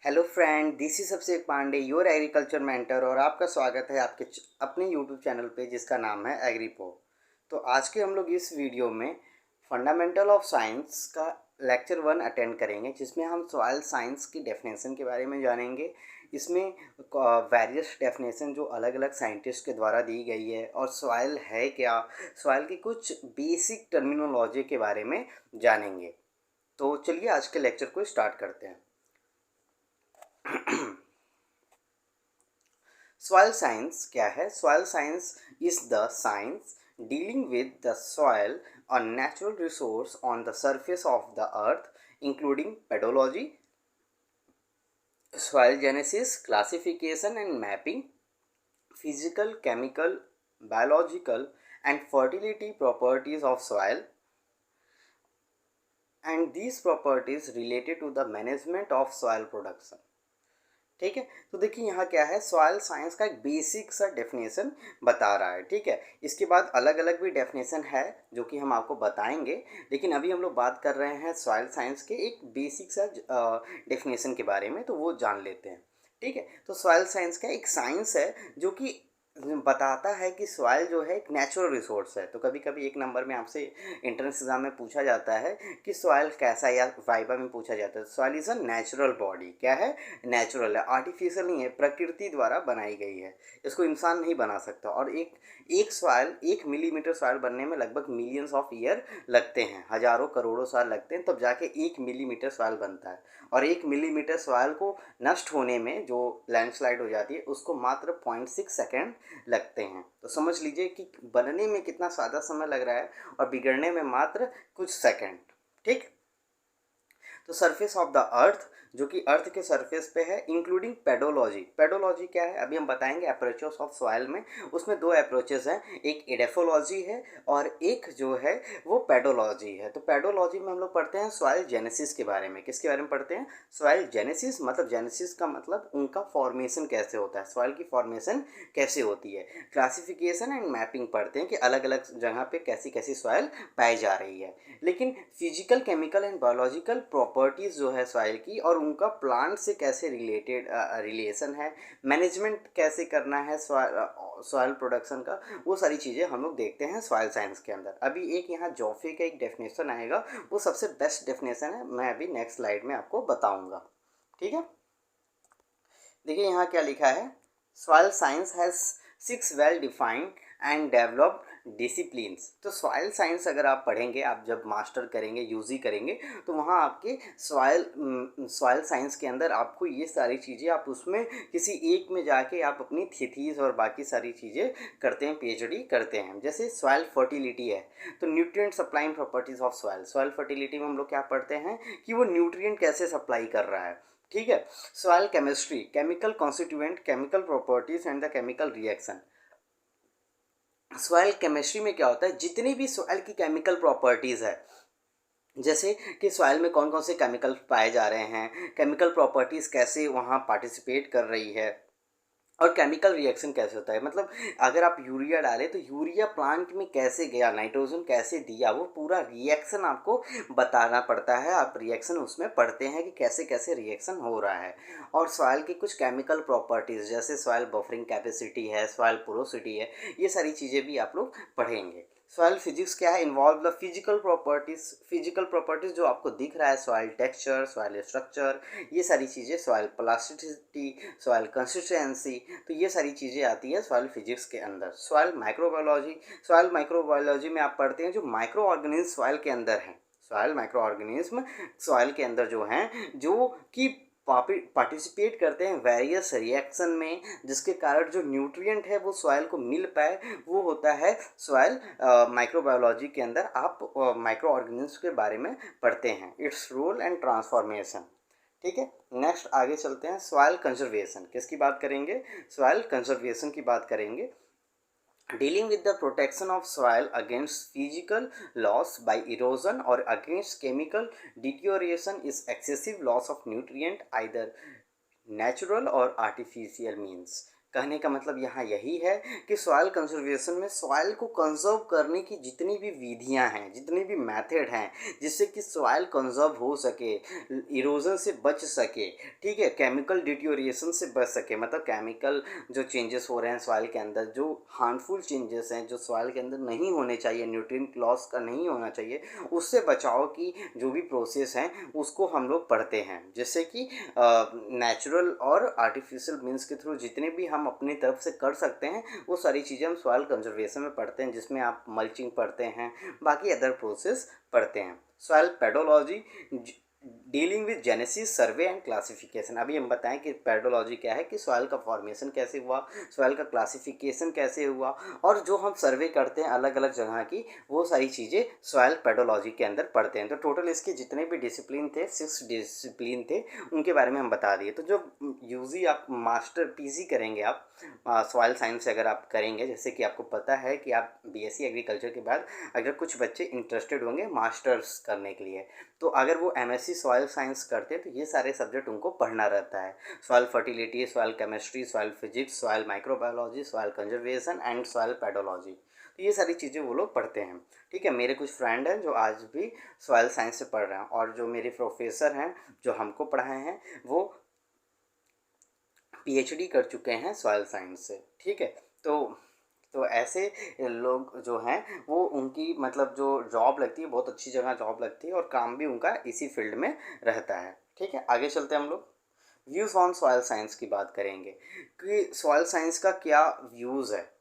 Hello friend, this is Abhishek Pandey, your agriculture mentor. और आपका स्वागत है आपके अपने यूट्यूब चैनल पे जिसका नाम है एग्रीपो। तो आज के हम लोग इस वीडियो में फंडामेंटल ऑफ साइंस का लेक्चर 1 अटेंड करेंगे, जिसमें हम सॉइल साइंस की डेफिनेशन के बारे में जानेंगे। इसमें वेरियस डेफिनेशन जो अलग अलग साइंटिस्ट के द्वारा दी गई है, और सॉइल है क्या, सॉइल की कुछ बेसिक टर्मिनोलॉजी के बारे में जानेंगे। तो चलिए आज के लेक्चर को स्टार्ट करते हैं। सॉइल साइंस क्या है? Soil science is the science dealing with the soil और natural resource on the surface of the earth, including pedology, soil genesis, classification and mapping, physical, chemical, biological and fertility properties of soil, and these properties related to the management of soil production। ठीक है, तो देखिए यहाँ क्या है, soil science का एक basic सा डेफिनेशन बता रहा है। ठीक है, इसके बाद अलग अलग भी डेफिनेशन है जो कि हम आपको बताएंगे, लेकिन अभी हम लोग बात कर रहे हैं सॉइल साइंस के एक बेसिक सा डेफिनेशन के बारे में, तो वो जान लेते हैं। ठीक है, तो सॉइल साइंस का एक साइंस है जो कि बताता है कि सॉइल जो है एक नेचुरल रिसोर्स है। तो कभी कभी एक नंबर में आपसे एंट्रेंस एग्जाम में पूछा जाता है कि सॉइल कैसा है, या वाइवा में पूछा जाता है soil is a natural body. क्या है? नेचुरल है, आर्टिफिशियल नहीं है, प्रकृति द्वारा बनाई गई है, इसको इंसान नहीं बना सकता। और एक एक सॉइल, 1 मिलीमीटर सॉइल बनने में लगभग मिलियंस ऑफ ईयर लगते हैं, हजारों करोड़ों साल लगते हैं, तब जाके 1 मिलीमीटर सॉइल बनता है। और 1 मिलीमीटर सॉइल को नष्ट होने में जो लैंडस्लाइड हो जाती है उसको मात्र 0.6 सेकेंड लगते हैं। तो समझ लीजिए कि बनने में कितना ज़्यादा समय लग रहा है और बिगड़ने में मात्र कुछ सेकंड। ठीक, तो सरफेस ऑफ द अर्थ जो कि अर्थ के सरफेस पे है, इंक्लूडिंग पेडोलॉजी। पेडोलॉजी क्या है अभी हम बताएंगे। अप्रोचेस ऑफ सॉइल में उसमें दो अप्रोचेस हैं, एक एडेफोलॉजी है और एक जो है वो पेडोलॉजी है। तो पेडोलॉजी में हम लोग पढ़ते हैं सॉइल जेनेसिस के बारे में। किसके बारे में पढ़ते हैं? Soil genesis. मतलब जेनेसिस का मतलब उनका फॉर्मेशन कैसे होता है, सॉइल की फॉर्मेशन कैसे होती है। क्लासिफिकेशन एंड मैपिंग पढ़ते हैं कि अलग अलग जगह पे कैसी कैसी सॉइल पाई जा रही है। लेकिन physical, chemical and biological properties जो है सॉइल की, और उनका प्लांट से कैसे रिलेटेड रिलेशन है, मैनेजमेंट कैसे करना है सॉइल प्रोडक्शन का, वो सारी चीज़ें हम लोग देखते हैं सॉइल साइंस के अंदर। अभी एक यहाँ जॉफे का एक डेफिनेशन आएगा, वो सबसे बेस्ट डेफिनेशन है, मैं अभी नेक्स्ट स्लाइड में आपको बताऊँगा। ठीक है, देखिए यहाँ क्या लिखा है। Soil science has 6 well defined and developed disciplines. तो सॉइल साइंस अगर आप पढ़ेंगे, आप जब मास्टर करेंगे, यूजी करेंगे, तो वहाँ आपके सॉइल साइंस के अंदर आपको ये सारी चीज़ें, आप उसमें किसी एक में जाके आप अपनी थीसीस और बाकी सारी चीज़ें करते हैं, पीएचडी करते हैं। जैसे सॉइल फर्टिलिटी है, तो nutrient supplying properties of soil. Soil fertility में हम लोग क्या पढ़ते हैं कि वो न्यूट्रिएंट कैसे सप्लाई कर रहा है। ठीक है, soil chemistry, chemical constituent, chemical properties and the chemical reaction. Soil chemistry में क्या होता है, जितनी भी सॉइल की केमिकल प्रॉपर्टीज़ है, जैसे कि सॉइल में कौन कौन से केमिकल पाए जा रहे हैं, केमिकल प्रॉपर्टीज़ कैसे वहाँ पार्टिसिपेट कर रही है, और केमिकल रिएक्शन कैसे होता है। मतलब अगर आप यूरिया डालें तो यूरिया प्लांट में कैसे गया, नाइट्रोजन कैसे दिया, वो पूरा रिएक्शन आपको बताना पड़ता है। आप रिएक्शन उसमें पढ़ते हैं कि कैसे कैसे रिएक्शन हो रहा है। और सॉइल की कुछ केमिकल प्रॉपर्टीज़, जैसे सॉइल बफरिंग कैपेसिटी है, सॉइल पोरोसिटी है, ये सारी चीज़ें भी आप लोग पढ़ेंगे। सॉइल फिजिक्स क्या है? Involve the physical properties. Physical properties जो आपको दिख रहा है, सॉइल टेक्सचर, सॉइल स्ट्रक्चर, ये सारी चीज़ें, सॉइल प्लास्टिसिटी, सॉइल कंसिस्टेंसी, तो ये सारी चीज़ें आती है सॉइल फिजिक्स के अंदर। सॉइल माइक्रोबायोलॉजी, सॉइल माइक्रोबायोलॉजी में आप पढ़ते हैं जो माइक्रो ऑर्गेनिज्म सॉइल के अंदर हैं। सॉइल माइक्रो ऑर्गेनिज्म सॉइल के अंदर जो हैं, जो कि पार्टिसिपेट करते हैं वेरियस रिएक्शन में, जिसके कारण जो न्यूट्रिएंट है वो सॉइल को मिल पाए, वो होता है सॉइल माइक्रोबायोलॉजी के अंदर। आप माइक्रो ऑर्गेनिज्म के बारे में पढ़ते हैं, इट्स रोल एंड ट्रांसफॉर्मेशन। ठीक है, नेक्स्ट आगे चलते हैं। सॉइल कंजर्वेशन, किसकी बात करेंगे? सॉइल कंजर्वेशन की बात करेंगे। Dealing with the protection of soil against physical loss by erosion or against chemical deterioration is excessive loss of nutrient, either natural or artificial means। कहने का मतलब यहाँ यही है कि सॉइल कंजर्वेशन में सॉइल को कंजर्व करने की जितनी भी विधियाँ हैं, जितनी भी मेथड हैं, जिससे कि सॉइल कंजर्व हो सके, इरोजन से बच सके, ठीक है, केमिकल डिटोरिएशन से बच सके, मतलब केमिकल जो चेंजेस हो रहे हैं सॉइल के अंदर, जो हार्मफुल चेंजेस हैं जो सॉइल के अंदर नहीं होने चाहिए, न्यूट्रिएंट लॉस का नहीं होना चाहिए, उससे बचाव की जो भी प्रोसेस हैं उसको हम लोग पढ़ते हैं। जैसे कि नेचुरल और आर्टिफिशियल मीन्स के थ्रू जितने भी हम अपनी तरफ से कर सकते हैं वो सारी चीज़ें हम सॉइल कंजर्वेशन में पढ़ते हैं, जिसमें आप मल्चिंग पढ़ते हैं, बाकी अदर प्रोसेस पढ़ते हैं। Soil pedology dealing with genesis, survey and classification. अभी हम बताएं कि पेडोलॉजी क्या है, कि सॉइल का फॉर्मेशन कैसे हुआ, सॉइल का क्लासिफिकेशन कैसे हुआ, और जो हम सर्वे करते हैं अलग अलग जगह की, वो सारी चीज़ें सॉइल पेडोलॉजी के अंदर पढ़ते हैं। तो टोटल इसके जितने भी डिसिप्लिन थे, 6 डिसिप्लिन थे, उनके बारे में हम बता दिए। तो जो यूजी आप मास्टर पीजी करेंगे, आप सॉइल साइंस से अगर आप करेंगे, जैसे कि आपको पता है कि आप बीएससी एग्रीकल्चर के बाद अगर कुछ बच्चे इंटरेस्टेड होंगे मास्टर्स करने के लिए, तो अगर वो एमएससी सॉइल साइंस करते हैं तो ये सारे सब्जेक्ट उनको पढ़ना रहता है। Soil fertility, soil chemistry, soil physics, soil microbiology, soil conservation and soil pedology, तो ये सारी चीज़ें वो लोग पढ़ते हैं। ठीक है, मेरे कुछ फ्रेंड हैं जो आज भी सॉइल साइंस से पढ़ रहे हैं, और जो मेरे प्रोफेसर हैं जो हमको पढ़ाए हैं वो पीएचडी कर चुके हैं सॉइल साइंस से। ठीक है, तो ऐसे लोग जो हैं वो उनकी मतलब जो जॉब लगती है, बहुत अच्छी जगह जॉब लगती है, और काम भी उनका इसी फील्ड में रहता है। ठीक है, आगे चलते हैं हम लोग व्यूज़ ऑन सॉइल साइंस की बात करेंगे कि सॉइल साइंस का क्या व्यूज़ है।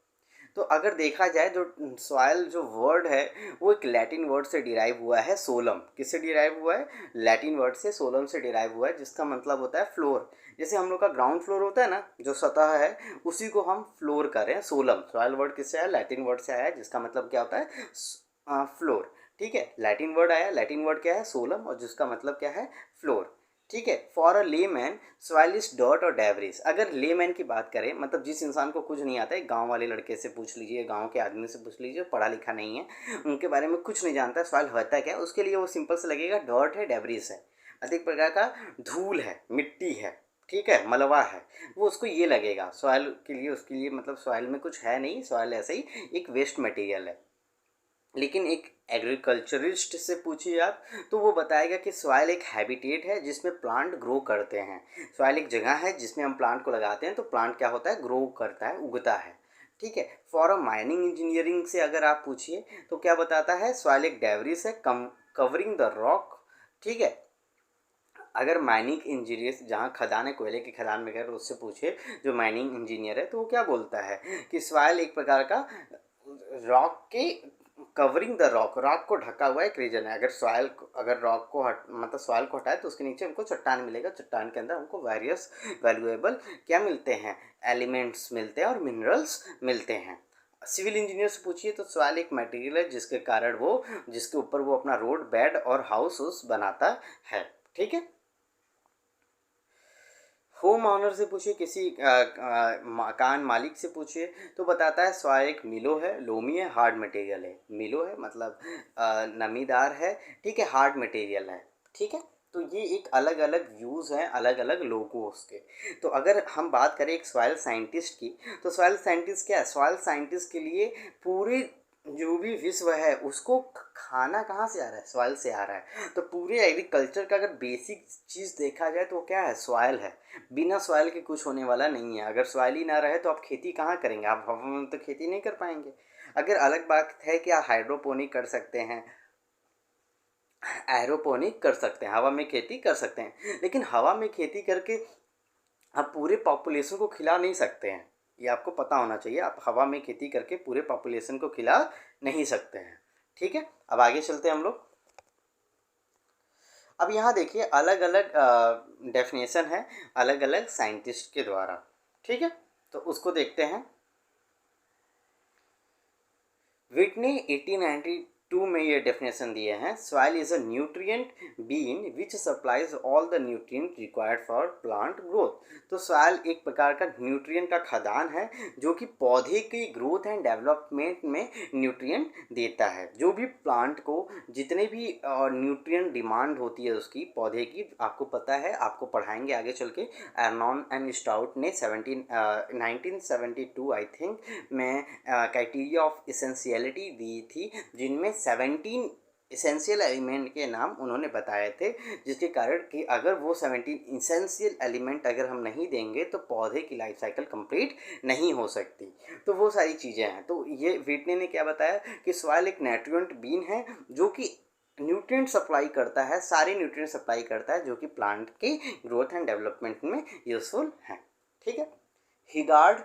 तो अगर देखा जाए जो सॉइल जो वर्ड है वो एक लैटिन वर्ड से डिराइव हुआ है, सोलम। किससे डिराइव हुआ है? लैटिन वर्ड से, सोलम से डिराइव हुआ है, जिसका मतलब होता है फ्लोर। जैसे हम लोग का ग्राउंड फ्लोर होता है ना, जो सतह है, उसी को हम फ्लोर कर रहे हैं। सोलम सॉइल वर्ड किससे आया? लैटिन वर्ड से आया है, जिसका मतलब क्या होता है? फ्लोर। ठीक है, लैटिन वर्ड आया, लैटिन वर्ड क्या है? सोलम, और जिसका मतलब क्या है? फ्लोर। ठीक है, for a layman soil is dirt और डेब्रिस। अगर लेमैन की बात करें, मतलब जिस इंसान को कुछ नहीं आता है, गांव वाले लड़के से पूछ लीजिए, गांव के आदमी से पूछ लीजिए, पढ़ा लिखा नहीं है, उनके बारे में कुछ नहीं जानता है सॉइल होता है क्या, उसके लिए वो सिंपल से लगेगा डर्ट है, डेब्रिस है, अधिक प्रकार का धूल है, मिट्टी है, ठीक है, मलबा है, वो उसको ये लगेगा सॉइल के लिए। उसके लिए मतलब सॉइल में कुछ है नहीं, सॉइल ऐसे ही एक वेस्ट मटेरियल है। लेकिन एक एग्रीकल्चरिस्ट से पूछिए आप, तो वो बताएगा कि सॉइल एक हैबिटेट है जिसमें प्लांट ग्रो करते हैं। सॉइल एक जगह है जिसमें हम प्लांट को लगाते हैं, तो प्लांट क्या होता है? ग्रो करता है, उगता है। ठीक है, फॉर अ माइनिंग इंजीनियरिंग से अगर आप पूछिए तो क्या बताता है? सॉइल एक डेब्रिस है कवरिंग द रॉक। ठीक है, अगर माइनिंग इंजीनियर जहाँ खदान है, कोयले की खदान में गए, तो उससे पूछे जो माइनिंग इंजीनियर है, तो वो क्या बोलता है कि सॉइल एक प्रकार का रॉक के कवरिंग द रॉक, रॉक को ढका हुआ एक रीजन है। अगर रॉक को मतलब सॉइल को हटाए तो उसके नीचे हमको चट्टान मिलेगा, चट्टान के अंदर हमको वेरियस वैल्यूएबल क्या मिलते हैं? एलिमेंट्स मिलते हैं और मिनरल्स मिलते हैं। सिविल इंजीनियर से पूछिए तो सॉइल एक मटेरियल है जिसके ऊपर वो अपना रोड, बेड और हाउस बनाता है। ठीक है, होम ऑनर से पूछिए, किसी मकान मालिक से पूछिए, तो बताता है सॉइल एक मिलो है, लोमी है, हार्ड मटेरियल है। मिलो है मतलब नमीदार है, ठीक है, हार्ड मटेरियल है। ठीक है, तो ये एक अलग अलग व्यूज़ हैं अलग अलग लोगों के। तो अगर हम बात करें एक सॉइल साइंटिस्ट की, तो सॉइल साइंटिस्ट क्या है? सॉइल साइंटिस्ट के लिए पूरे जो भी विश्व है उसको खाना कहाँ से आ रहा है? सॉइल से आ रहा है। तो पूरे एग्रीकल्चर का अगर बेसिक चीज़ देखा जाए तो क्या है? सॉइल है। बिना सॉइल के कुछ होने वाला नहीं है। अगर सॉइल ही ना रहे तो आप खेती कहाँ करेंगे? आप हवा में तो खेती नहीं कर पाएंगे। अगर अलग बात है कि आप हाइड्रोपोनिक कर सकते हैं, एरोपोनिक कर सकते हैं, हवा में खेती कर सकते हैं, लेकिन हवा में खेती करके आप पूरे पॉपुलेशन को खिला नहीं सकते हैं। ये आपको पता होना चाहिए, आप हवा में खेती करके पूरे पॉपुलेशन को खिला नहीं सकते हैं। ठीक है, अब आगे चलते हैं हम लोग। अब यहाँ देखिए अलग अलग डेफिनेशन है अलग अलग साइंटिस्ट के द्वारा। ठीक है, तो उसको देखते हैं। विटनी 1892 टू में ये डेफिनेशन दिए हैं, soil is a nutrient bin which supplies all the nutrient required for plant growth. तो सॉइल एक प्रकार का न्यूट्रिएंट का खदान है जो कि पौधे की ग्रोथ एंड डेवलपमेंट में न्यूट्रिएंट देता है। जो भी प्लांट को जितने भी न्यूट्रिएंट डिमांड होती है उसकी पौधे की, आपको पता है, आपको पढ़ाएंगे आगे चल के। एर्नॉन एंड स्टाउट ने 1972 आई थिंक में क्राइटेरिया ऑफ इसेंशियलिटी दी थी, जिनमें 17 इसेंशियल एलिमेंट के नाम उन्होंने बताए थे, जिसके कारण कि अगर वो 17 इसेंशियल एलिमेंट अगर हम नहीं देंगे तो पौधे की लाइफ साइकिल कंप्लीट नहीं हो सकती। तो वो सारी चीज़ें हैं। तो ये व्हिटनी ने क्या बताया कि सॉइल एक न्यूट्रिएंट बीन है जो कि न्यूट्रिएंट सप्लाई करता है, सारे न्यूट्रिएंट सप्लाई करता है जो कि प्लांट की ग्रोथ एंड डेवलपमेंट में यूजफुल है। ठीक है। हिगार्ड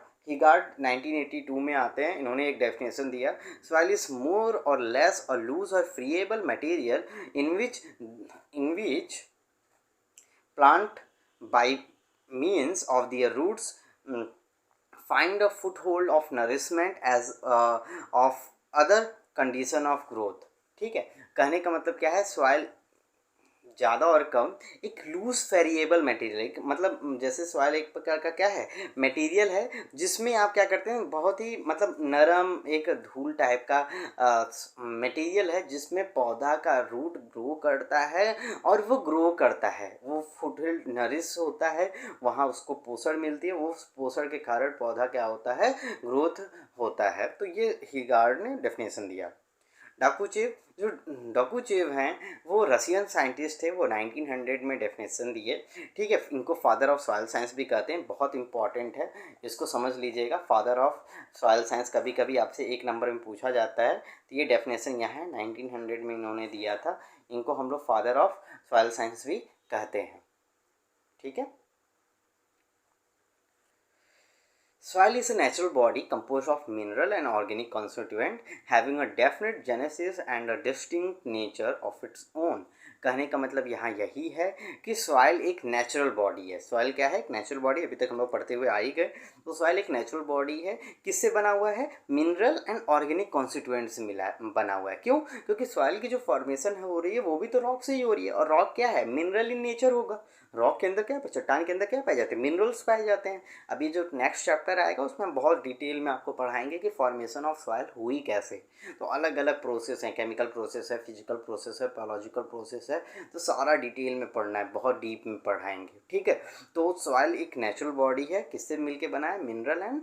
1982 में आते हैं, इन्होंने एक डेफिनेशन दिया, soil is more or less a loose or friable material in which plant by means of their roots find a foothold of nourishment as of other condition of growth। ठीक है, कहने का मतलब क्या है, सॉइल ज़्यादा और कम एक लूज वेरिएबल मटेरियल, एक मतलब जैसे सॉइल एक प्रकार का क्या है, मटेरियल है जिसमें आप क्या करते हैं, बहुत ही मतलब नरम एक धूल टाइप का मटेरियल है जिसमें पौधा का रूट ग्रो करता है और वो ग्रो करता है, वो फुटहिल नरिश होता है, वहाँ उसको पोषण मिलती है, वो पोषण के कारण पौधा क्या होता है, ग्रोथ होता है। तो ये हिगार्ड ने डेफिनेशन दिया। डाकुचेव, जो डाकुचेव हैं वो रशियन साइंटिस्ट थे, वो 1900 में डेफिनेशन दिए। ठीक है, इनको फादर ऑफ सॉइल साइंस भी कहते हैं, बहुत इंपॉर्टेंट है, इसको समझ लीजिएगा। फादर ऑफ सॉइल साइंस कभी कभी आपसे एक नंबर में पूछा जाता है, तो ये डेफिनेशन यहाँ है 1900 में इन्होंने दिया था। इनको हम लोग फादर ऑफ सॉइल साइंस भी कहते हैं। ठीक है। Soil is a natural body composed of mineral and organic constituent having a definite genesis and a distinct nature of its own। कहने का मतलब यहाँ यही है कि सॉइल एक नेचुरल बॉडी है। सॉइल क्या है, एक नेचुरल बॉडी, अभी तक हम लोग पढ़ते हुए आ ही गए। तो सॉइल एक नेचुरल बॉडी है, किससे बना हुआ है, मिनरल एंड ऑर्गेनिक कॉन्स्टिट्यूएंट से मिला बना हुआ है। क्यों, क्योंकि सॉइल की जो फॉर्मेशन है हो रही है वो भी तो रॉक से ही हो रही है, और रॉक क्या है, मिनरल इन नेचर होगा। रॉक के अंदर क्या, चट्टान के अंदर क्या पाए जाते हैं, मिनरल्स पाए जाते हैं। अभी जो नेक्स्ट चैप्टर आएगा उसमें हम बहुत डिटेल में आपको पढ़ाएंगे कि फॉर्मेशन ऑफ सॉइल हुई कैसे। तो अलग अलग प्रोसेस हैं, केमिकल प्रोसेस है, फिजिकल प्रोसेस है, बायोलॉजिकल प्रोसेस है, तो सारा डिटेल में पढ़ना है, बहुत डीप में पढ़ाएंगे। ठीक है। तो सॉइल एक नेचुरल बॉडी है, किससे मिलके बना है, मिनरल एंड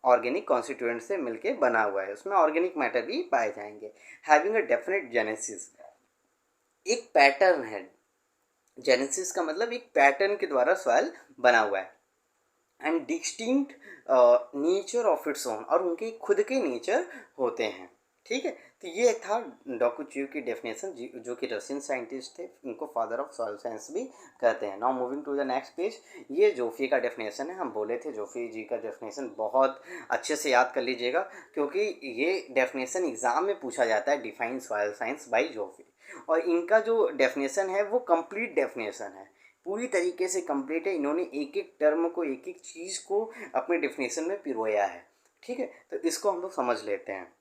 ऑर्गेनिक कॉन्स्टिट्यूएंट से मिलके बना हुआ है, उसमें ऑर्गेनिक मैटर भी पाए जाएंगे। हैविंग अ डेफिनेट जेनेसिस, एक पैटर्न है। जेनेसिस का मतलब एक पैटर्न के द्वारा सॉइल बना हुआ है। And distinct nature of its own, और उनके खुद के नेचर होते हैं। ठीक है। तो ये था डाकुचेव की डेफिनेशन, जो कि रशियन साइंटिस्ट थे, इनको फादर ऑफ सॉइल साइंस भी कहते हैं। Now moving to the next page, ये जोफी का डेफिनेशन है। हम बोले थे जोफी जी का डेफिनेशन बहुत अच्छे से याद कर लीजिएगा, क्योंकि ये डेफिनेशन एग्जाम में पूछा जाता है, डिफाइन सॉइल साइंस बाय जोफी। और इनका जो डेफिनेशन है वो कंप्लीट डेफिनेशन है, पूरी तरीके से कंप्लीट है। इन्होंने एक एक टर्म को, एक एक चीज़ को अपने डेफिनेशन में पिरोया है। ठीक है। तो इसको हम लोग समझ लेते हैं।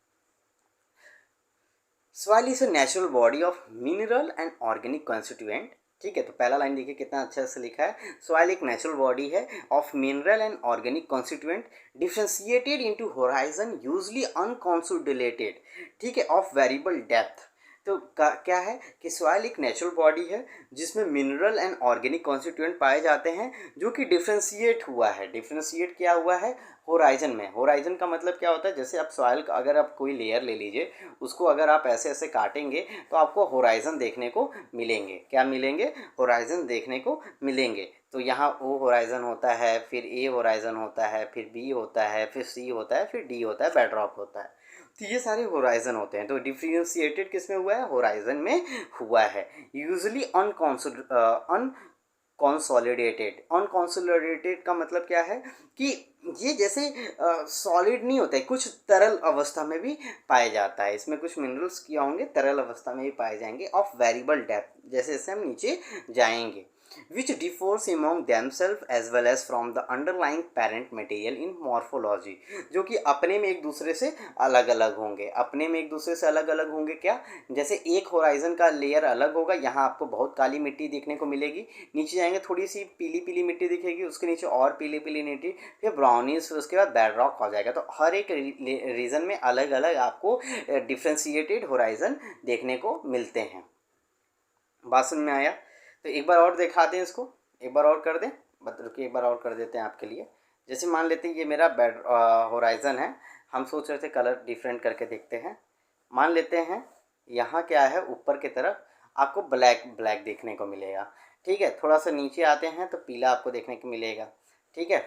Soil is a natural body of mineral and organic constituent. ठीक है। तो पहला लाइन देखिए कितना अच्छा से लिखा है, सॉइल एक नेचुरल बॉडी है of mineral and organic constituent differentiated into horizon usually unconsolidated. ठीक है, ऑफ वेरिएबल डेप्थ। तो क्या है कि सॉइल एक नेचुरल बॉडी है जिसमें मिनरल एंड ऑर्गेनिक कॉन्स्टिट्यूएंट पाए जाते हैं, जो कि डिफ्रेंशिएट हुआ है। डिफ्रेंशिएट क्या हुआ है, होराइजन में। होराइजन का मतलब क्या होता है, जैसे आप सॉइल का अगर आप कोई लेयर ले लीजिए, उसको अगर आप ऐसे ऐसे काटेंगे तो आपको होराइजन देखने को मिलेंगे। क्या मिलेंगे, होराइजन देखने को मिलेंगे। तो यहाँ ओ होराइजन होता है, फिर ए होराइजन होता है, फिर बी होता है, फिर सी होता है, फिर डी होता है, बेडरॉक होता है। तो ये सारे होराइजन होते हैं। तो डिफ्रेंशिएटेड किस में हुआ है, होराइजन में हुआ है। Usually unconsolidated. अनकॉन्सोलिडेटेड का मतलब क्या है कि ये जैसे सॉलिड नहीं होता है, कुछ तरल अवस्था में भी पाया जाता है। इसमें कुछ मिनरल्स क्या होंगे, तरल अवस्था में भी पाए जाएंगे, ऑफ वेरिएबल डेप्थ, जैसे जैसे हम नीचे जाएंगे। which differs among themselves as well as from the underlying parent material in morphology, जो कि अपने में एक दूसरे से अलग अलग होंगे। अपने में एक दूसरे से अलग अलग होंगे क्या, जैसे एक होराइजन का लेयर अलग होगा, यहाँ आपको बहुत काली मिट्टी देखने को मिलेगी, नीचे जाएंगे थोड़ी सी पीली पीली मिट्टी दिखेगी, उसके नीचे और पीली पीली मिट्टी, फिर ब्राउनिश, फिर उसके बाद बेड रॉक हो जाएगा। तो हर एक रीजन में अलग अलग आपको डिफ्रेंशिएटेड होराइजन देखने को मिलते हैं। बात समझ में आया? तो एक बार और दिखा दें इसको, एक बार और कर दें, रुकिए एक बार और कर देते हैं आपके लिए। जैसे मान लेते हैं ये मेरा बेड होराइजन है, हम सोच रहे थे कलर डिफरेंट करके देखते हैं। मान लेते हैं यहाँ क्या है, ऊपर की तरफ आपको ब्लैक ब्लैक देखने को मिलेगा, ठीक है। थोड़ा सा नीचे आते हैं तो पीला आपको देखने को मिलेगा, ठीक है।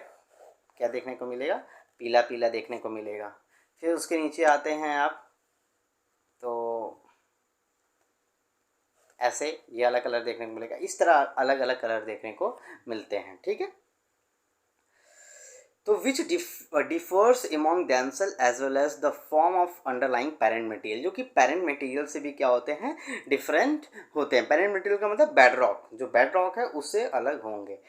क्या देखने को मिलेगा? पीला पीला देखने को मिलेगा। फिर उसके नीचे आते हैं आप तो ऐसे ये अलग कलर देखने को मिलेगा, इस तरह अलग अलग कलर देखने को मिलते हैं, ठीक है। तो which differs among themselves as well as the form of underlying parent material, जो कि पेरेंट मटेरियल से भी क्या होते हैं, डिफरेंट होते हैं। पेरेंट मटेरियल का मतलब बेड रॉक, जो बेड रॉक है उससे अलग होंगे।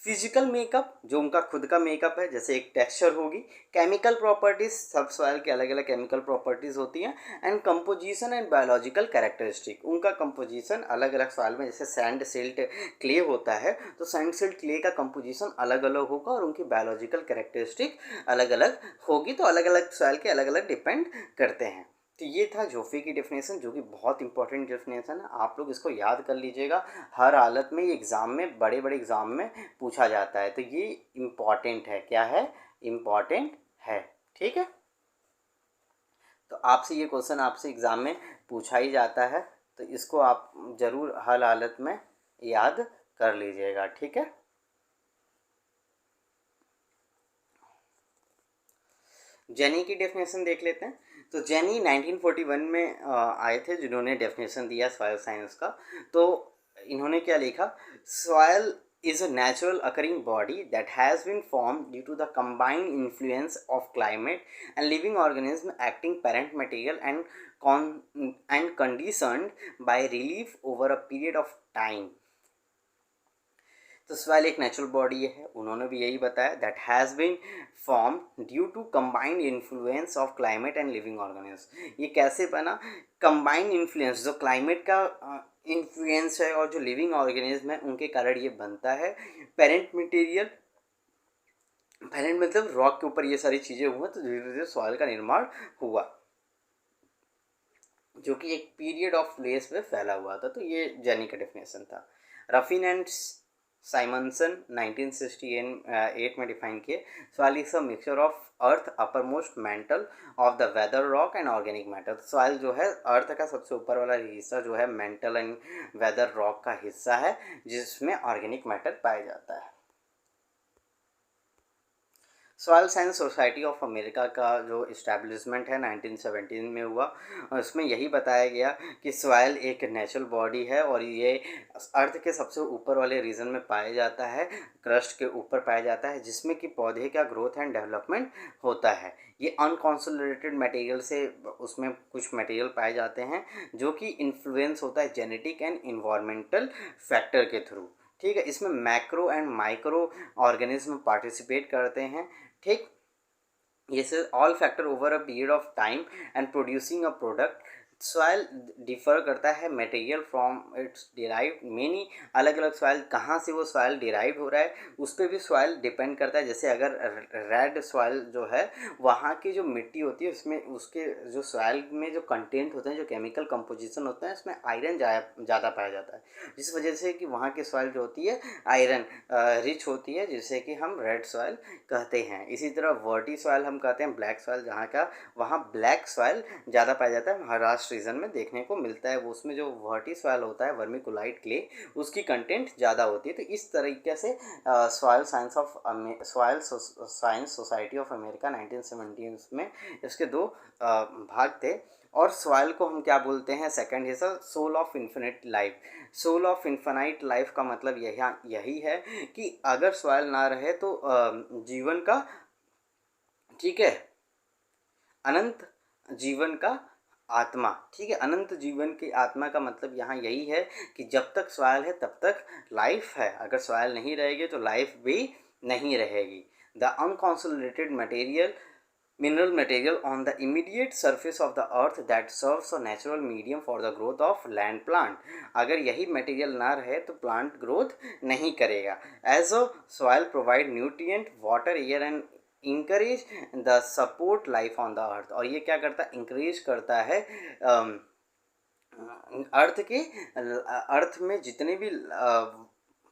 फिजिकल मेकअप, जो उनका खुद का मेकअप है, जैसे एक टेक्सचर होगी। केमिकल प्रॉपर्टीज, सब सॉइल के अलग अलग केमिकल प्रॉपर्टीज होती हैं। And composition and biological characteristic, उनका कंपोजिशन अलग अलग सॉइल में, जैसे सैंड सिल्ट क्ले होता है तो सैंड सिल्ट क्ले का कंपोजिशन अलग अलग होगा और उनकी बायोलॉजिकल कैरेक्टरिस्टिक अलग अलग होगी। तो अलग अलग सॉइल के अलग अलग डिपेंड करते हैं। तो ये था जोफे की डेफिनेशन, जो कि बहुत इंपॉर्टेंट डेफिनेशन है। आप लोग इसको याद कर लीजिएगा, हर हालत में ये एग्ज़ाम में, बड़े बड़े एग्ज़ाम में पूछा जाता है। तो ये इम्पॉर्टेंट है, क्या है, इम्पॉर्टेंट है, ठीक है। तो आपसे ये क्वेश्चन आपसे एग्ज़ाम में पूछा ही जाता है, तो इसको आप ज़रूर हर हालत में याद कर लीजिएगा, ठीक है। जेनी की डेफिनेशन देख लेते हैं। तो जेनी 1941 में आए थे, जिन्होंने डेफिनेशन दिया सॉयल साइंस का। तो इन्होंने क्या लिखा, soil is a natural occurring body that has been formed due to the combined influence of climate and living organism acting parent material and conditioned by relief over a period of time। तो soil एक natural body है, उन्होंने भी यही बताया, that has been form due to combined influence of climate and living organism. ये कैसे बना? कंबाइंड इन्फ्लुएंस, जो क्लाइमेट का इन्फ्लुएंस है और जो लिविंग ऑर्गेनिज्म है उनके कारण ये बनता है। पेरेंट मटेरियल, पेरेंट मतलब रॉक के ऊपर ये सारी चीज़ें हुआ तो धीरे धीरे सॉइल का निर्माण हुआ, जो कि एक पीरियड ऑफ प्लेस में फैला हुआ था। तो ये जेनी का डेफिनेशन था। रफिन एंड साइमनसन 1968 में डिफाइन किए, soil is a mixture of earth uppermost mantle of the weather rock and organic matter. Soil जो है अर्थ का सबसे ऊपर वाला हिस्सा जो है मेंटल एंड वेदर रॉक का हिस्सा है, जिसमें ऑर्गेनिक मैटर पाया जाता है। Soil science society of America का जो इस्टेब्लिशमेंट है 1917 में हुआ, उसमें यही बताया गया कि सॉइल एक नेचुरल बॉडी है और ये अर्थ के सबसे ऊपर वाले रीजन में पाया जाता है, क्रस्ट के ऊपर पाया जाता है, जिसमें कि पौधे का ग्रोथ एंड डेवलपमेंट होता है। ये अनकॉन्सोलिडेटेड मटेरियल से उसमें कुछ मटेरियल पाए जाते हैं जो कि इन्फ्लुएंस होता है जेनेटिक एंड इन्वायरमेंटल फैक्टर के थ्रू, ठीक है। इसमें macro and micro organism participate करते हैं, ठीक। Yes, all factor over a period of time and producing a product। Soil differ करता है material from its derive, many अलग अलग सॉइल, कहाँ से वो सॉइल डिराइव हो रहा है उस पर भी सॉइल डिपेंड करता है। जैसे अगर रेड सॉइल जो है, वहाँ की जो मिट्टी होती है उसमें उसके जो सॉइल में जो कंटेंट होते हैं, जो केमिकल कंपोजिशन होता है, उसमें आयरन ज़्यादा पाया जाता है, जिस वजह से कि वहाँ की सॉइल जो होती है आयरन रिच होती है, जिससे कि हम रेड सॉइल कहते हैं। इसी तरह वर्टी सॉइल हम कहते हैं, ब्लैक सॉइल जहाँ का, वहाँ ब्लैक सॉइल ज़्यादा पाया जाता है, महाराष्ट्र रीजन में देखने को मिलता है। वो उसमें जो वर्टी सॉइल होता है, वर्मिकुलाइट क्ले, उसकी कंटेंट ज़्यादा होती है। तो इस तरीके से soil science society of America 1917 में इसके दो भाग थे। और सॉइल को हम क्या बोलते हैं, सेकंड हिस्सा, soul of infinite life. Soul of infinite life का मतलब यही है कि अगर सॉइल ना रहे तो जीवन का, ठीक है, अनंत जीवन का आत्मा, ठीक है। अनंत जीवन की आत्मा का मतलब यहाँ यही है कि जब तक सॉइल है तब तक लाइफ है, अगर सॉइल नहीं रहेगी तो लाइफ भी नहीं रहेगी। The unconsolidated material mineral material on the immediate surface of the earth that serves a natural medium for the growth of land plant। अगर यही मटेरियल ना रहे तो प्लांट ग्रोथ नहीं करेगा। As a soil provide nutrient water air and encourage the support life on the earth. और ये क्या करता है, इंकरेज करता है अर्थ में जितने भी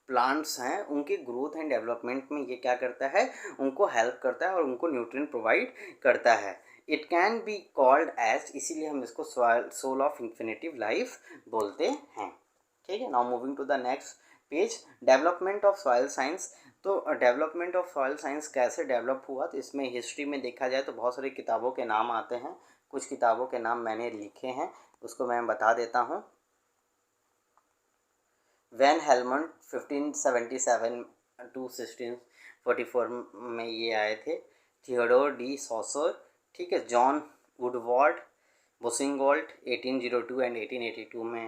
प्लांट्स हैं उनके ग्रोथ एंड डेवलपमेंट में ये क्या करता है, उनको हेल्प करता है और उनको न्यूट्रिएंट प्रोवाइड करता है। It can be called as, इसीलिए हम इसको सोल ऑफ इन्फिनिटिव लाइफ बोलते हैं। ठीक है, now moving to the next page, development of soil science. तो डेवलपमेंट ऑफ सॉइल साइंस कैसे डेवलप हुआ, तो इसमें हिस्ट्री में देखा जाए तो बहुत सारी किताबों के नाम आते हैं। कुछ किताबों के नाम मैंने लिखे हैं, उसको मैं बता देता हूँ। वैन हेलमंड 1577 टू 1644 में ये आए थे। थियोडोर डी सॉसर, ठीक है। जॉन वुडवार्ड बोसिंगोल्ट 1802 एंड 1882 में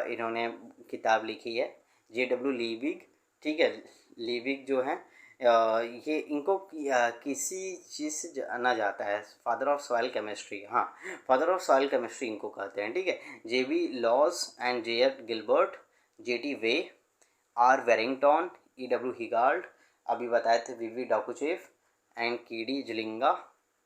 इन्होंने किताब लिखी है। जे.डब्ल्यू. लीविग, ठीक है। लीविग जो है ये इनको किसी चीज़ से जाना जाता है, फादर ऑफ सॉइल केमिस्ट्री, हाँ फादर ऑफ सॉइल केमिस्ट्री इनको कहते हैं, ठीक है। J B. Lawes and J F. Gilbert, J T. Way, R. Warington, E W. Hilgard, अभी बताए थे V V. Dokuchaev and K D. Glinka,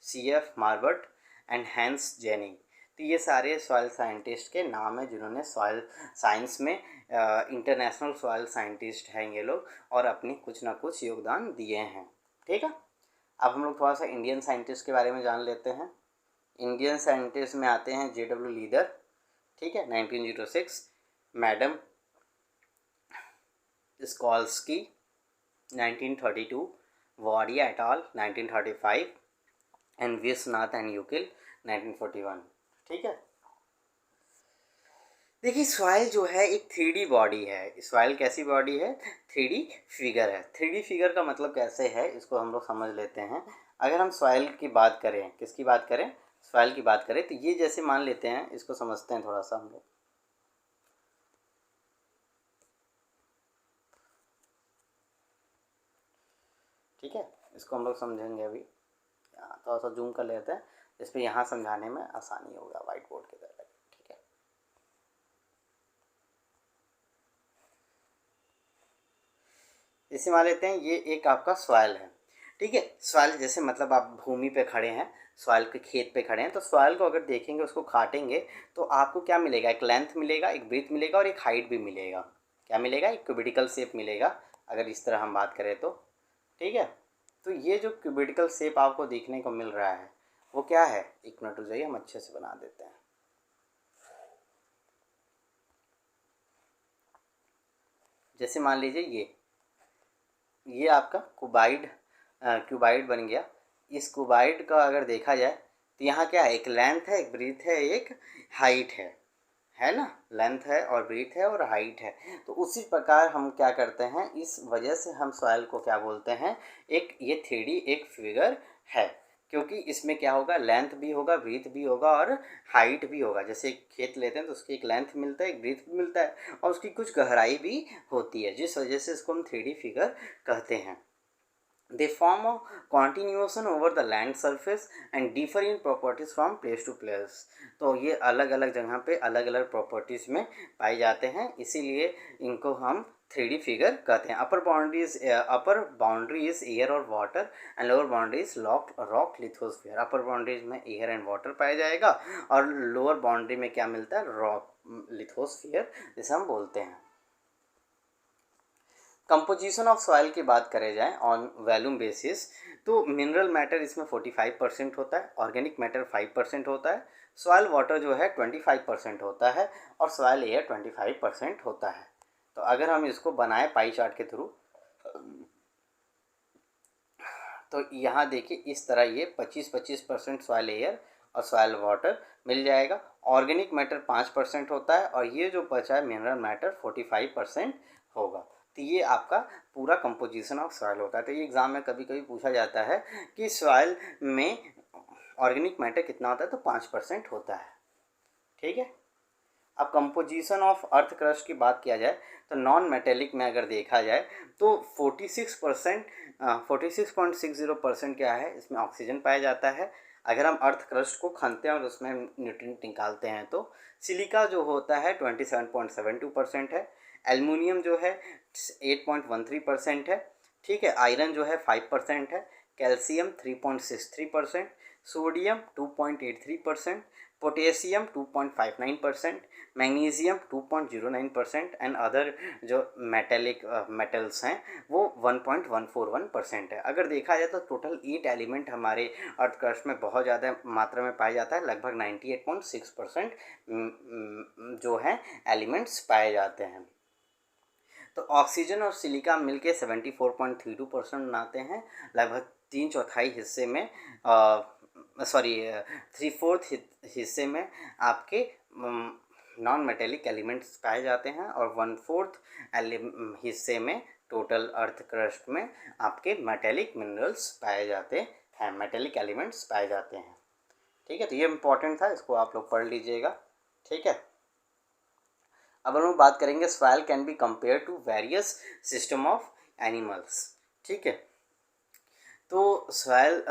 C F. Marbut and Hans Jenny. तो ये सारे सॉइल साइंटिस्ट के नाम हैं जिन्होंने सॉइल साइंस में इंटरनेशनल सॉइल साइंटिस्ट हैं ये लोग, और अपनी कुछ ना कुछ योगदान दिए हैं। ठीक है, अब हम लोग थोड़ा सा इंडियन साइंटिस्ट के बारे में जान लेते हैं। इंडियन साइंटिस्ट में आते हैं जे.डब्ल्यू. लीडर, ठीक है, 1906, मैडम स्कॉल्स्की 1932, Wadia et al 1935 and Vishwanath and Ukil 1941। ठीक है, देखिए सॉइल जो है एक 3D बॉडी है। सॉइल कैसी बॉडी है, 3D फिगर है। 3D फिगर का मतलब कैसे है इसको हम लोग समझ लेते हैं। अगर हम सॉइल की बात करें, किसकी बात करें, सॉइल की बात करें, तो ये जैसे मान लेते हैं, इसको समझते हैं थोड़ा सा हम लोग। ठीक है, इसको हम लोग समझेंगे अभी। थोड़ा सा जूम कर लेते हैं, इस पर यहाँ समझाने में आसानी होगा वाइट बोर्ड की तरह। ठीक है, इसे मान लेते हैं ये एक आपका सॉइल है। ठीक है, सॉइल जैसे मतलब आप भूमि पे खड़े हैं, सॉइल के खेत पे खड़े हैं, तो सॉइल को अगर देखेंगे, उसको काटेंगे तो आपको क्या मिलेगा, एक लेंथ मिलेगा, एक ब्रीथ मिलेगा और एक हाइट भी मिलेगा। क्या मिलेगा, एक क्यूबिडिकल शेप मिलेगा अगर इस तरह हम बात करें तो। ठीक है, तो ये जो क्यूबिडिकल शेप आपको देखने को मिल रहा है वो क्या है, एक मिनट हो जाइए, हम अच्छे से बना देते हैं। जैसे मान लीजिए ये आपका क्यूबाइड बन गया। इस क्यूबाइड का अगर देखा जाए तो यहाँ क्या है, एक लेंथ है, एक ब्रीथ है, एक हाइट है ना, लेंथ है और ब्रीथ है और हाइट है। तो उसी प्रकार हम क्या करते हैं, इस वजह से हम सॉइल को क्या बोलते हैं, एक ये 3D एक फिगर है, क्योंकि इसमें क्या होगा, लेंथ भी होगा, ब्रीथ भी होगा और हाइट भी होगा। जैसे एक खेत लेते हैं तो उसकी एक लेंथ मिलता है, एक ब्रीथ भी मिलता है और उसकी कुछ गहराई भी होती है, जिस वजह से इसको हम 3D फिगर कहते हैं। They form a continuation over the land surface and differ in properties from place to place। तो ये अलग अलग जगह पे अलग अलग प्रॉपर्टीज़ में पाए जाते हैं, इसीलिए इनको हम 3D फिगर कहते हैं। अपर बाउंड्री इज एयर और water and lower boundary is rock lithosphere. Upper boundaries में एयर एंड वाटर पाया जाएगा और लोअर बाउंड्री में क्या मिलता है, रॉक लिथोस्फीयर जिसे हम बोलते हैं। कंपोजिशन ऑफ सॉइल की बात करें जाए ऑन वॉल्यूम बेसिस, तो मिनरल मैटर इसमें 45% होता है, ऑर्गेनिक मैटर 5% होता है, सॉइल वाटर जो है 25% होता है और सॉइल एयर 25% होता है। तो अगर हम इसको बनाए पाई चार्ट के थ्रू, तो यहाँ देखिए इस तरह ये 25% सॉइल एयर और सॉइल वाटर मिल जाएगा। ऑर्गेनिक मैटर 5% होता है और ये जो बचा है मिनरल मैटर 45% होगा। तो ये आपका पूरा कंपोजिशन ऑफ सॉइल होता है। तो ये एग्ज़ाम में कभी कभी पूछा जाता है कि सॉइल में ऑर्गेनिक मैटर कितना होता है, तो 5% होता है। ठीक है। अब कंपोजिशन ऑफ अर्थ क्रस्ट की बात किया जाए तो नॉन मेटेलिक में अगर देखा जाए तो 46% 46.60% क्या है, इसमें ऑक्सीजन पाया जाता है। अगर हम अर्थ क्रस्ट को खनते हैं और उसमें न्यूट्रिएंट निकालते हैं तो सिलिका जो होता है 27.72% है। एल्युमिनियम जो है 8.13% है। ठीक है। आयरन जो है 5% है। Calcium 3.63%, sodium 2.83%, potassium 2.59%, magnesium 2.09% and other जो मेटल्स हैं वो 1.141% है। अगर देखा जाए तो टोटल 8 एलिमेंट हमारे अर्थ क्रस्ट में बहुत ज़्यादा मात्रा में पाया जाता है, लगभग 98.6% जो है एलिमेंट्स पाए जाते हैं। तो ऑक्सीजन और सिलिका मिलके 74.32% बनाते हैं। लगभग 3/4 हिस्से में सॉरी 3/4 हिस्से में आपके नॉन मेटेलिक एलिमेंट्स पाए जाते हैं और 1/4 हिस्से में टोटल अर्थ क्रस्ट में आपके मेटेलिक मिनरल्स पाए जाते हैं, मेटेलिक एलिमेंट्स पाए जाते हैं। ठीक है। तो ये इम्पोर्टेंट था, इसको आप लोग पढ़ लीजिएगा। ठीक है। अब हम लोग बात करेंगे soil can be compare to various system of animals. ठीक है। तो सॉइल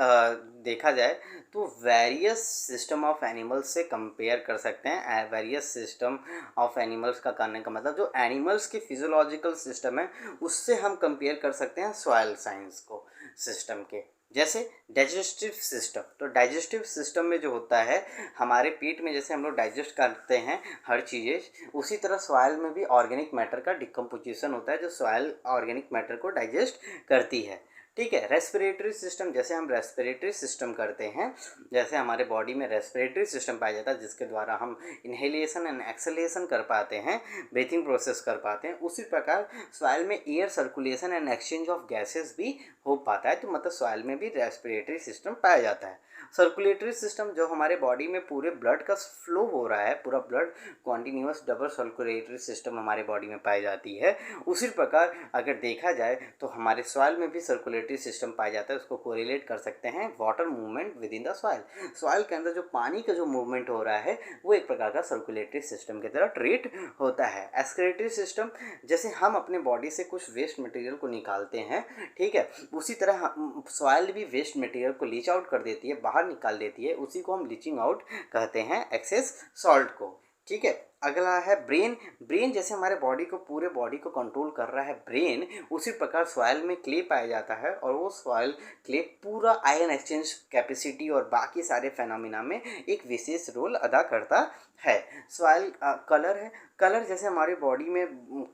देखा जाए तो वेरियस सिस्टम ऑफ एनिमल्स से कंपेयर कर सकते हैं। वेरियस सिस्टम ऑफ एनिमल्स का करने का मतलब जो एनिमल्स के फिजियोलॉजिकल सिस्टम है उससे हम कंपेयर कर सकते हैं सॉइल साइंस को सिस्टम के। जैसे डाइजेस्टिव सिस्टम, तो डाइजेस्टिव सिस्टम में जो होता है हमारे पेट में जैसे हम लोग डाइजेस्ट करते हैं हर चीज़ें, उसी तरह सॉइल में भी ऑर्गेनिक मैटर का डिकम्पोजिशन होता है जो सॉइल ऑर्गेनिक मैटर को डाइजेस्ट करती है। ठीक है। रेस्पिरेटरी सिस्टम, जैसे हम रेस्पिरेटरी सिस्टम करते हैं, जैसे हमारे बॉडी में रेस्पिरेटरी सिस्टम पाया जाता है जिसके द्वारा हम इनहेलेशन एंड एक्सहेलेशन कर पाते हैं, ब्रीथिंग प्रोसेस कर पाते हैं, उसी प्रकार सॉइल में air circulation and exchange of gases भी हो पाता है। तो मतलब सॉइल में भी रेस्पिरेटरी सिस्टम पाया जाता है। सर्कुलेटरी सिस्टम, जो हमारे बॉडी में पूरे ब्लड का फ्लो हो रहा है, पूरा blood continuous double circulatory system हमारे बॉडी में पाई जाती है। उसी प्रकार अगर देखा जाए तो हमारे सॉइल में भी सर्कुलेटरी सिस्टम पाया जाता है। उसको कोरिलेट कर सकते हैं water movement with in the soil. Soil के अंदर जो पानी का जो मूवमेंट हो रहा है वो एक प्रकार का सर्कुलेटरी सिस्टम की तरह ट्रीट होता है। एक्सक्रीटरी सिस्टम, जैसे हम अपने बॉडी से कुछ वेस्ट मटेरियल को निकालते हैं, ठीक है, उसी तरह सॉइल भी वेस्ट मटेरियल को लीच आउट कर देती है, बाहर निकाल देती है, उसी को हम लीचिंग आउट कहते हैं, एक्सेस सॉल्ट को। ठीक है। अगला है ब्रेन। ब्रेन जैसे हमारे बॉडी को, पूरे बॉडी को कंट्रोल कर रहा है ब्रेन, उसी प्रकार सॉइल में क्ले पाया जाता है और वो सॉइल क्ले पूरा आयन एक्सचेंज कैपेसिटी और बाकी सारे फेनोमिना में एक विशेष रोल अदा करता है। सॉइल कलर है। कलर जैसे हमारी बॉडी में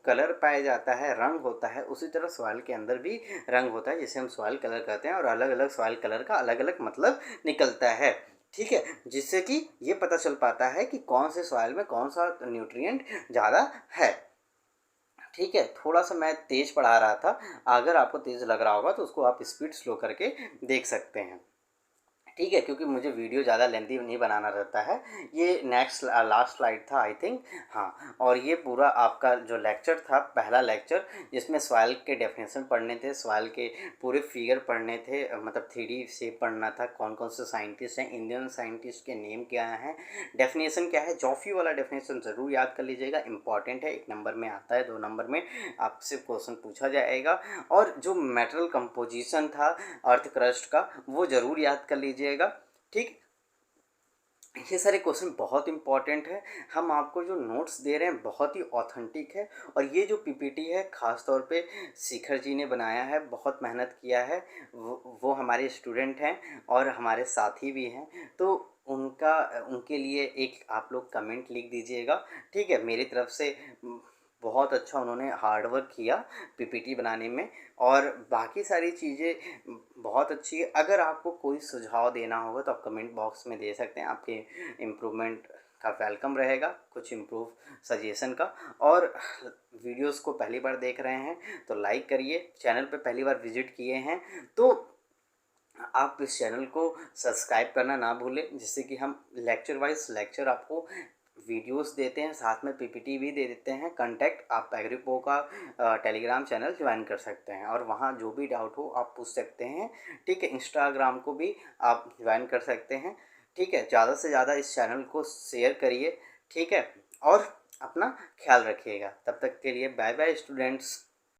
कलर पाया जाता है, रंग होता है, उसी तरह सॉइल के अंदर भी रंग होता है जिसे हम सॉइल कलर कहते हैं और अलग अलग सॉइल कलर का अलग अलग मतलब निकलता है। ठीक है। जिससे कि ये पता चल पाता है कि कौन से सॉइल में कौन सा न्यूट्रिएंट ज़्यादा है। ठीक है। थोड़ा सा मैं तेज़ पढ़ा रहा था, अगर आपको तेज़ लग रहा होगा तो उसको आप स्पीड स्लो करके देख सकते हैं। ठीक है। क्योंकि मुझे वीडियो ज़्यादा लेंथी नहीं बनाना रहता है। ये नेक्स्ट लास्ट स्लाइड था आई थिंक, हाँ। और ये पूरा आपका जो लेक्चर था, पहला लेक्चर, जिसमें सॉइल के डेफिनेशन पढ़ने थे, सॉइल के पूरे फिगर पढ़ने थे, मतलब 3D शेप पढ़ना था, कौन कौन से साइंटिस्ट हैं, इंडियन साइंटिस्ट के नेम क्या हैं, डेफिनेशन क्या है। जॉफी वाला डेफिनेशन ज़रूर याद कर लीजिएगा, इंपॉर्टेंट है, 1 नंबर में आता है, 2 नंबर में आपसे क्वेश्चन पूछा जाएगा। और जो मेटल कंपोजिशन था अर्थ क्रस्ट का वो ज़रूर याद कर लीजिएगा। ठीक। ये सारे क्वेश्चन बहुत इंपॉर्टेंट है। हम आपको जो नोट्स दे रहे हैं बहुत ही ऑथेंटिक है और ये जो पीपीटी है ख़ास तौर पे शिखर जी ने बनाया है, बहुत मेहनत किया है। वो हमारे स्टूडेंट हैं और हमारे साथी भी हैं, तो उनके लिए एक आप लोग कमेंट लिख दीजिएगा। ठीक है। मेरी तरफ से बहुत अच्छा उन्होंने हार्ड वर्क किया पीपीटी बनाने में और बाकी सारी चीज़ें बहुत अच्छी है। अगर आपको कोई सुझाव देना होगा तो आप कमेंट बॉक्स में दे सकते हैं, आपके इम्प्रूवमेंट का वेलकम रहेगा, कुछ इम्प्रूव सजेशन का। और वीडियोस को पहली बार देख रहे हैं तो लाइक करिए, चैनल पे पहली बार विजिट किए हैं तो आप इस चैनल को सब्सक्राइब करना ना भूलें, जिससे कि हम लेक्चर वाइज लेक्चर आपको वीडियोस देते हैं, साथ में पीपीटी भी दे देते हैं। कांटेक्ट आप एग्रीपो का टेलीग्राम चैनल ज्वाइन कर सकते हैं और वहाँ जो भी डाउट हो आप पूछ सकते हैं। ठीक है। इंस्टाग्राम को भी आप ज्वाइन कर सकते हैं। ठीक है। ज़्यादा से ज़्यादा इस चैनल को शेयर करिए। ठीक है, और अपना ख्याल रखिएगा। तब तक के लिए बाय बाय स्टूडेंट्स।